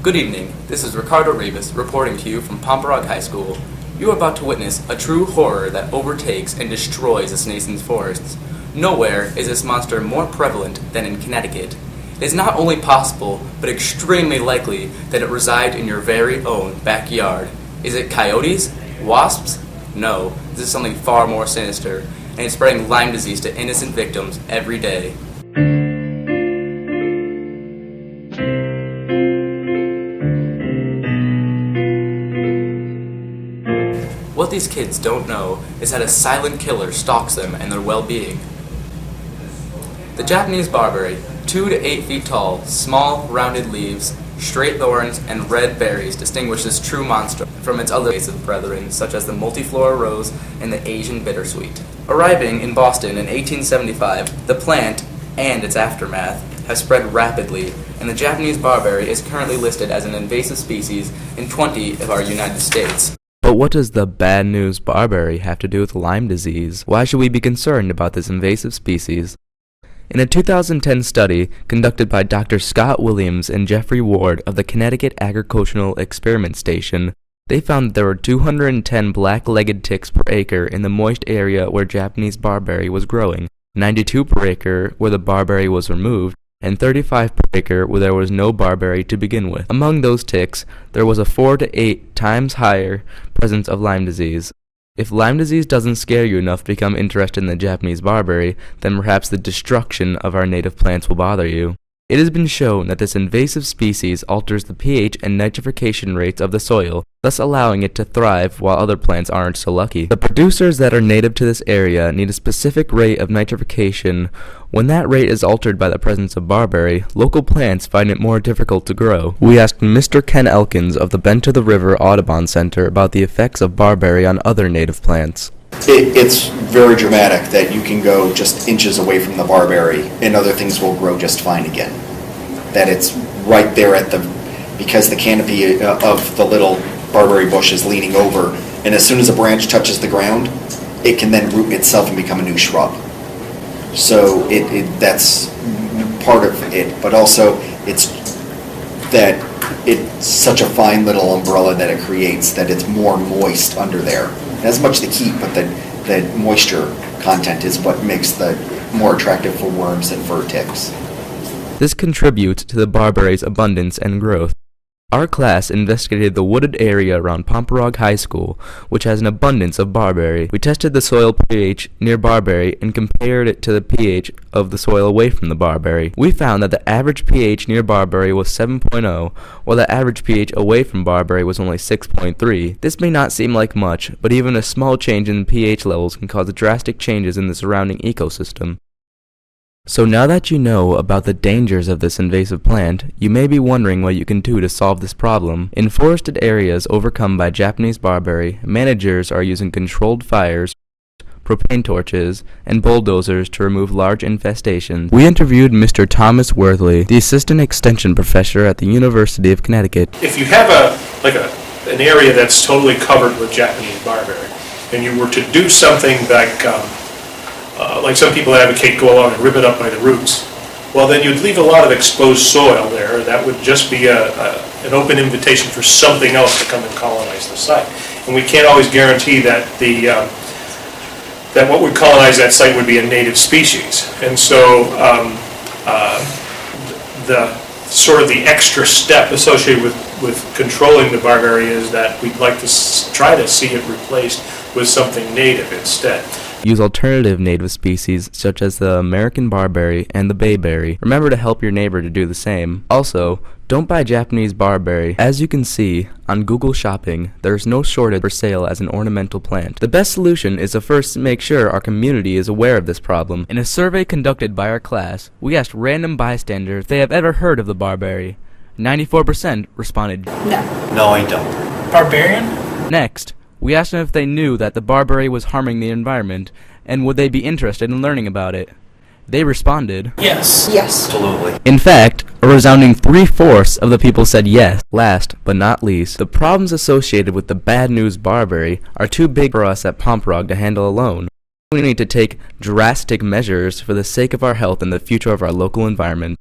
Good evening, this is Ricardo Rivas reporting to you from Pomperog High School. You are about to witness a true horror that overtakes and destroys this nation's forests. Nowhere is this monster more prevalent than in Connecticut. It is not only possible, but extremely likely that it resides in your very own backyard. Is it coyotes? Wasps? No, this is something far more sinister, and it's spreading Lyme disease to innocent victims every day. What these kids don't know is that a silent killer stalks them and their well-being. The Japanese barberry, 2 to 8 feet tall, small, rounded leaves, straight thorns, and red berries distinguish this true monster from its other invasive brethren, such as the multiflora rose and the Asian bittersweet. Arriving in Boston in 1875, the plant and its aftermath have spread rapidly, and the Japanese barberry is currently listed as an invasive species in 20 of our United States. But what does the bad news barberry have to do with Lyme disease? Why should we be concerned about this invasive species? In a 2010 study conducted by Dr. Scott Williams and Jeffrey Ward of the Connecticut Agricultural Experiment Station, they found that there were 210 black-legged ticks per acre in the moist area where Japanese barberry was growing, 92 per acre where the barberry was removed, and 35 per acre where there was no barberry to begin with. Among those ticks, there was a 4 to 8 times higher presence of Lyme disease. If Lyme disease doesn't scare you enough to become interested in the Japanese barberry, then perhaps the destruction of our native plants will bother you. It has been shown that this invasive species alters the pH and nitrification rates of the soil, thus allowing it to thrive while other plants aren't so lucky. The producers that are native to this area need a specific rate of nitrification. When that rate is altered by the presence of barberry, local plants find it more difficult to grow. We asked Mr. Ken Elkins of the Bend to the River Audubon Center about the effects of barberry on other native plants. It's very dramatic that you can go just inches away from the barberry and other things will grow just fine again. That it's right there because the canopy of the little barberry bush is leaning over, and as soon as a branch touches the ground, it can then root itself and become a new shrub. So that's part of it, but also it's such a fine little umbrella that it creates that it's more moist under there. As much the heat, but the moisture content is what makes the more attractive for worms and for ticks. This contributes to the barberry's abundance and growth. Our class investigated the wooded area around Pomperog High School, which has an abundance of barberry. We tested the soil pH near barberry and compared it to the pH of the soil away from the barberry. We found that the average pH near barberry was 7.0, while the average pH away from barberry was only 6.3. This may not seem like much, but even a small change in pH levels can cause drastic changes in the surrounding ecosystem. So now that you know about the dangers of this invasive plant, you may be wondering what you can do to solve this problem. In forested areas overcome by Japanese barberry, managers are using controlled fires, propane torches, and bulldozers to remove large infestations. We interviewed Mr. Thomas Worthley, the assistant extension professor at the University of Connecticut. If you have an area that's totally covered with Japanese barberry, and you were to do something like some people advocate, go along and rip it up by the roots, well then you'd leave a lot of exposed soil there. That would just be an open invitation for something else to come and colonize the site. And we can't always guarantee that that what would colonize that site would be a native species. And so the extra step associated with controlling the barberry is that we'd like to try to see it replaced with something native instead. Use alternative native species such as the American barberry and the bayberry. Remember to help your neighbor to do the same. Also, don't buy Japanese barberry. As you can see on Google Shopping, there is no shortage for sale as an ornamental plant. The best solution is to first make sure our community is aware of this problem. In a survey conducted by our class, we asked random bystanders if they have ever heard of the barberry. 94% responded no. No, I don't. Barbarian? Next, we asked them if they knew that the barberry was harming the environment, and would they be interested in learning about it. They responded, Yes. Yes. Absolutely. In fact, a resounding 3/4 of the people said yes. Last but not least, the problems associated with the bad news barberry are too big for us at Pomperog to handle alone. We need to take drastic measures for the sake of our health and the future of our local environment.